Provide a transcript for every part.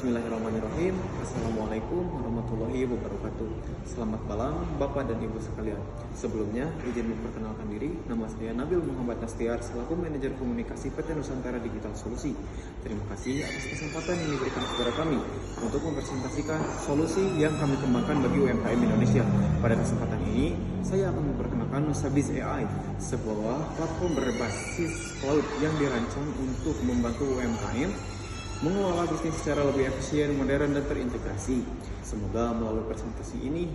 Bismillahirrahmanirrahim. Assalamualaikum warahmatullahi wabarakatuh. Selamat malam Bapak dan Ibu sekalian. Sebelumnya izin memperkenalkan diri. Nama saya Nabil Muhammad Nastiar selaku Manajer Komunikasi PT Nusantara Digital Solusi. Terima kasih atas kesempatan yang diberikan kepada kami untuk mempresentasikan solusi yang kami kembangkan bagi UMKM Indonesia. Pada kesempatan ini saya akan memperkenalkan Nusabiz AI, sebuah platform berbasis cloud yang dirancang untuk membantu UMKM mengelola bisnis secara lebih efisien, modern, dan terintegrasi. Semoga melalui presentasi ini,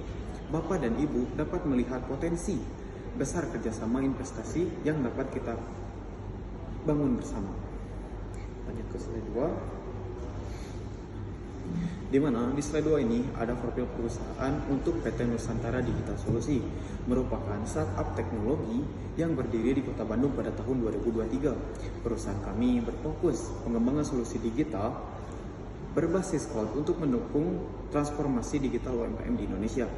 Bapak dan Ibu dapat melihat potensi besar kerjasama investasi yang dapat kita bangun bersama. Lanjut ke slide 2. Di mana di slide 2 ini ada profil perusahaan untuk PT Nusantara Digital Solusi, merupakan startup teknologi yang berdiri di Kota Bandung pada tahun 2023. Perusahaan kami berfokus pengembangan solusi digital berbasis cloud untuk mendukung transformasi digital UMKM di Indonesia.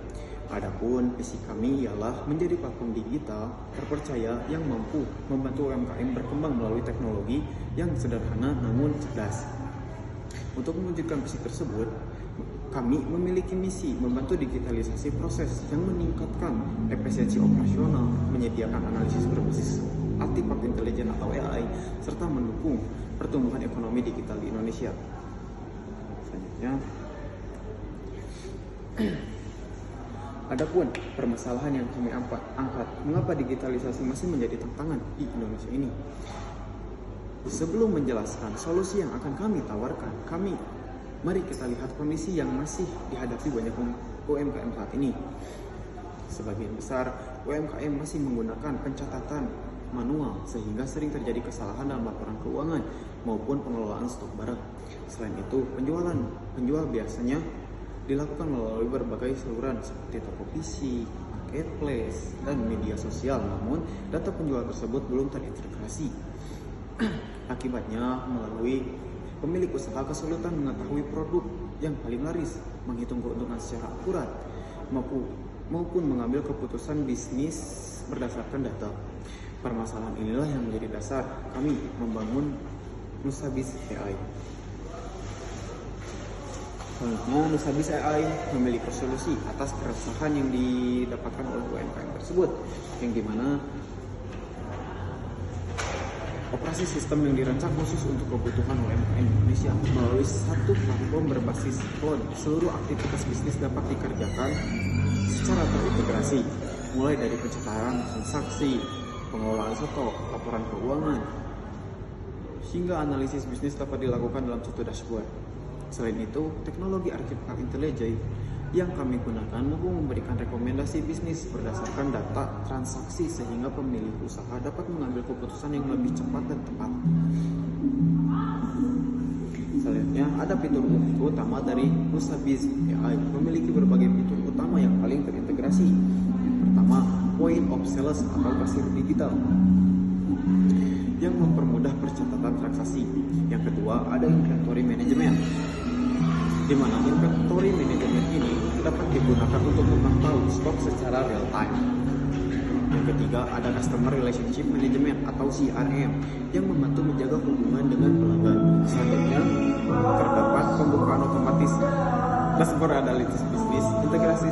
Adapun visi kami ialah menjadi platform digital terpercaya yang mampu membantu UMKM berkembang melalui teknologi yang sederhana namun cerdas. Untuk mewujudkan visi tersebut, kami memiliki misi membantu digitalisasi proses yang meningkatkan efisiensi operasional, menyediakan analisis berbasis artefak intelijen atau AI, serta mendukung pertumbuhan ekonomi digital di Indonesia. Selanjutnya, adapun permasalahan yang kami angkat, mengapa digitalisasi masih menjadi tantangan di Indonesia ini? Sebelum menjelaskan solusi yang akan kami tawarkan, mari kita lihat kondisi yang masih dihadapi banyak UMKM saat ini. Sebagian besar UMKM masih menggunakan pencatatan manual sehingga sering terjadi kesalahan dalam laporan keuangan maupun pengelolaan stok barang. Selain itu, penjual biasanya dilakukan melalui berbagai saluran seperti toko fisik, marketplace, dan media sosial. Namun, data penjual tersebut belum terintegrasi. Akibatnya, pemilik usaha kesulitan mengetahui produk yang paling laris, menghitung keuntungan secara akurat, maupun mengambil keputusan bisnis berdasarkan data. Permasalahan inilah yang menjadi dasar kami membangun Nusabiz AI. Selanjutnya, Nusabiz AI memiliki solusi atas keresahan yang didapatkan oleh UMKM tersebut, yang dimana operasi sistem yang dirancang khusus untuk kebutuhan UMKM Indonesia melalui satu platform berbasis cloud. Seluruh aktivitas bisnis dapat dikerjakan secara terintegrasi, mulai dari pencatatan transaksi, pengelolaan stok, laporan keuangan, hingga analisis bisnis dapat dilakukan dalam satu dashboard. Selain itu, teknologi artificial intelligence yang kami gunakan mampu memberikan rekomendasi bisnis berdasarkan data transaksi sehingga pemilik usaha dapat mengambil keputusan yang lebih cepat dan tepat. Selanjutnya, ada fitur utama dari Nusabiz AI, memiliki berbagai fitur utama yang paling terintegrasi. Pertama, point of sales atau kasir digital yang mempermudah percatatan transaksi. Yang kedua, ada inventory management, di mana inventory management ini dapat digunakan untuk memantau stok secara real time. Yang ketiga, ada customer relationship management atau CRM yang membantu menjaga hubungan dengan pelanggan. Selanjutnya, terdapat pembukaan otomatis dashboard analisis bisnis, integrasi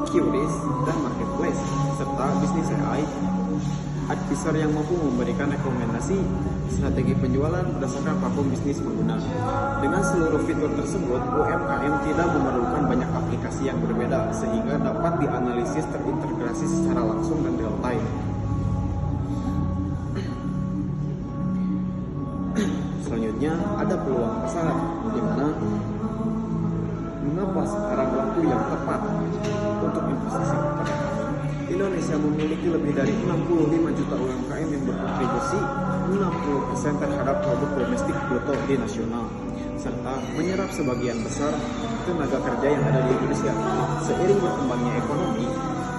QRIS dan marketplace, serta bisnis AI advisor yang mampu memberikan rekomendasi strategi penjualan berdasarkan platform bisnis pengguna. Dengan seluruh fitur tersebut, UMKM tidak memerlukan banyak aplikasi yang berbeda sehingga dapat dianalisis terintegrasi secara langsung dan real time. Selanjutnya, ada peluang pasar, di mana mengapa sekarang waktu yang tepat untuk investasi kepada kami. Indonesia memiliki lebih dari 65 juta UMKM yang berkontribusi 60% terhadap produk domestik bruto di nasional, serta menyerap sebagian besar tenaga kerja yang ada di Indonesia. Seiring berkembangnya ekonomi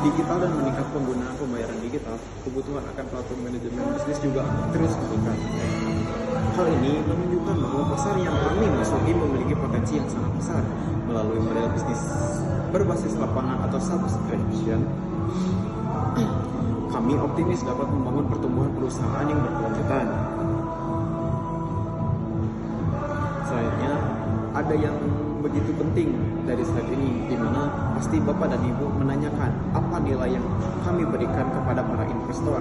digital dan meningkat penggunaan pembayaran digital, kebutuhan akan platform manajemen bisnis juga terus meningkat. Hal ini menunjukkan bahwa pasar yang kami masuki memiliki potensi yang sangat besar. Melalui model bisnis berbasis lapangan atau subscription, kami optimis dapat membangun pertumbuhan perusahaan yang berkelanjutan. Selanjutnya, ada yang begitu penting dari slide ini, di mana pasti Bapak dan Ibu menanyakan apa nilai yang kami berikan kepada para investor,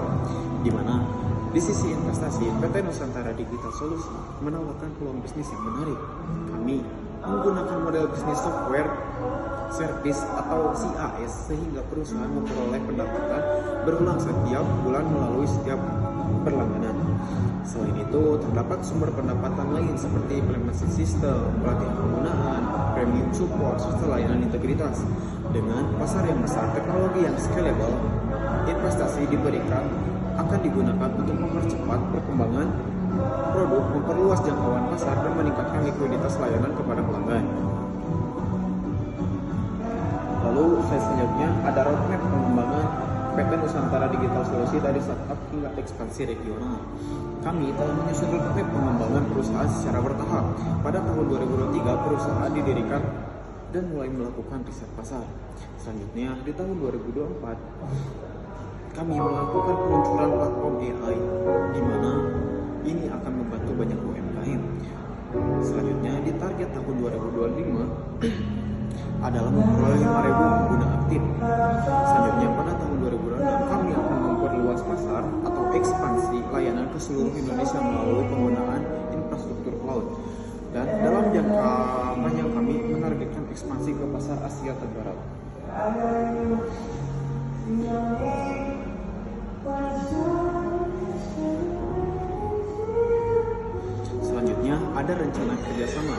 di mana di sisi investasi PT Nusantara Digital Solusi menawarkan peluang bisnis yang menarik. Kami menggunakan model bisnis software service atau CAS sehingga perusahaan memperoleh pendapatan berulang setiap bulan melalui setiap berlangganan. Selain itu, terdapat sumber pendapatan lain seperti implementasi sistem, pelatihan penggunaan, premium support, serta layanan integritas. Dengan pasar yang besar, teknologi yang scalable, investasi diberikan akan digunakan untuk mempercepat perkembangan produk, memperluas jangkauan pasar, dan meningkatkan likuiditas layanan kepada pelanggan. Lalu slide selanjutnya ada roadmap pengembangan PT Nusantara Digital Solusi dari startup hingga ekspansi regional. Kami telah menyusun roadmap pengembangan perusahaan secara bertahap. Pada tahun 2023 perusahaan didirikan dan mulai melakukan riset pasar. Selanjutnya di tahun 2024 kami melakukan peluncuran platform AI, di mana ini akan membantu banyak UMKM. Selanjutnya di target tahun 2025 adalah memperoleh 5.000 pengguna aktif. Selanjutnya pada tahun 2026 kami akan memperluas pasar atau ekspansi layanan ke seluruh Indonesia melalui penggunaan infrastruktur cloud. Dan dalam jangka panjang kami menargetkan ekspansi ke pasar Asia Tenggara. Selanjutnya ada rencana kerjasama.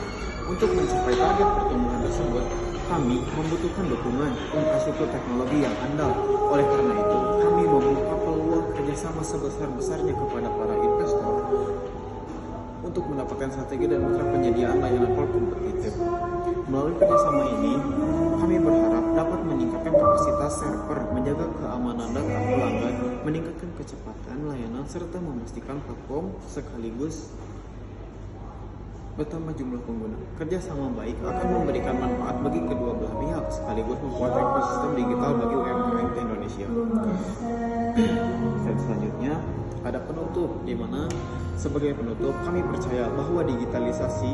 Untuk mencapai target pertumbuhan tersebut, kami membutuhkan dukungan infrastruktur teknologi yang andal. Oleh karena itu, kami membuka peluang kerjasama sebesar-besarnya kepada para investor untuk mendapatkan strategi dan mitra penyediaan layanan cloud kompetitif. Melalui kerjasama ini, kami berharap dapat meningkatkan kapasitas server, menjaga keamanan data pelanggan, meningkatkan kecepatan layanan, serta memastikan platform sekaligus bertambah jumlah pengguna. Kerjasama baik akan memberikan manfaat bagi kedua belah pihak, sekaligus membuat ekosistem digital bagi UMKM di Indonesia. Dan selanjutnya ada penutup, di mana sebagai penutup kami percaya bahwa digitalisasi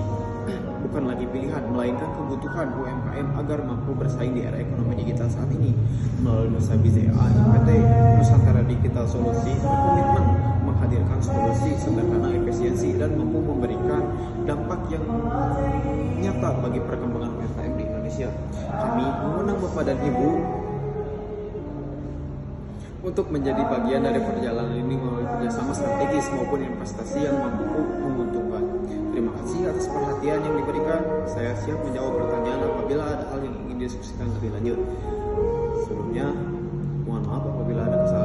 bukan lagi pilihan, melainkan kebutuhan UMKM agar mampu bersaing di era ekonomi digital saat ini. Melalui Nusabiz AI, PT Nusantara Digital Solusi berkomitmen menghadirkan solusi sederhana, efisiensi, dan mampu memberikan dampak yang nyata bagi perkembangan UMKM di Indonesia. Kami mengundang Bapak dan Ibu untuk menjadi bagian dari perjalanan ini melalui kerjasama strategis maupun investasi yang mampu menguntungkan. Terima kasih atas perhatian yang diberikan. Saya siap menjawab pertanyaan apabila ada hal yang ingin didiskusikan lebih lanjut. Sebelumnya, mohon maaf apabila ada kesalahan.